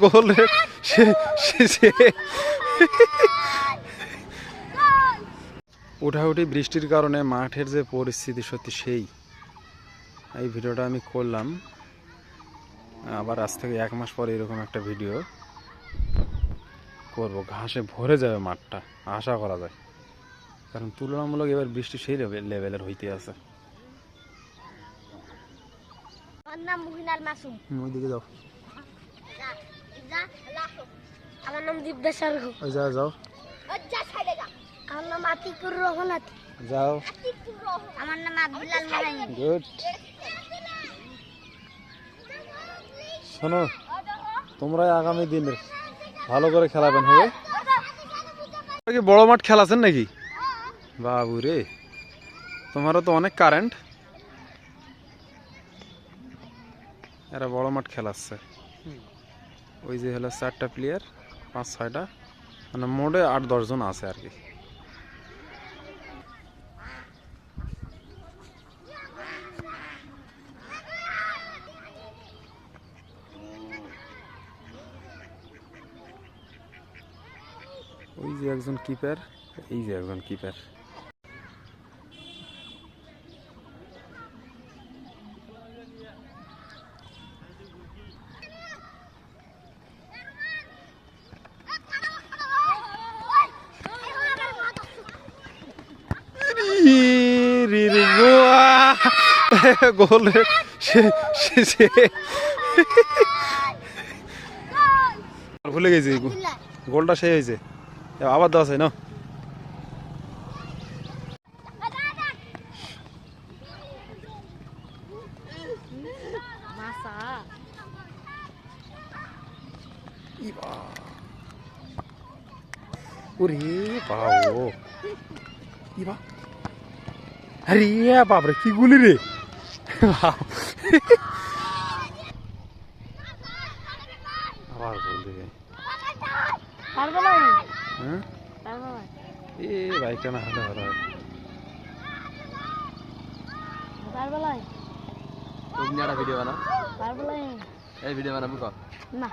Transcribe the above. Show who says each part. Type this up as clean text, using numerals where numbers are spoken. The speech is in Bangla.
Speaker 1: গোল উঠাউঠি বৃষ্টির কারণে মাঠের যে পরিস্থিতি সত্যি সেই এই ভিডিওটা আমি করলাম। আবার আজ থেকে 1 মাস পরে এরকম একটা ভিডিও করব। ঘাসে ভরে যাবে মাঠটা, আশা করা যায়, কারণ তুলনামূলক এবার বৃষ্টি সেই লেভেলের হইতে আছে।
Speaker 2: আমার নাম মুহিনাল মাসুম।
Speaker 1: ওইদিকে যাও।
Speaker 2: আমার নাম দিবদাসার।
Speaker 1: ওই যাও যাও।
Speaker 2: আমার নাম আতিকুর রহমান।
Speaker 1: যাও।
Speaker 2: আমার নাম আব্দুল্লাহ মাহাইন।
Speaker 1: গুড। শোনো, তোমরাই আগামী দিনের ভালো করে খেলাবেন, হবে কি? বড় মাঠ খেলাছেন নাকি? বাবু রে, তোমারও তো অনেক কারেন্ট। এরা বড় মাঠ খেলাচ্ছে। ওই যে হলো 4টা প্লেয়ার, 5-6টা, মানে মোটে 8-10 জন আছে আর কি। ওই যে একজন কিপার, এই যে একজন কিপার। গোল ভুলে গেছি, গোলটা সেই হয়েছে। আবার দেওয়া আছে না? ওরে বাবু, আরে বাপরে কি গুলি রে! আবার গোল দিবে। হ্যাঁ, এ বাইকটা না হলে ভালো হয়। ভিডিও বানা, এই ভিডিও বানাবো না।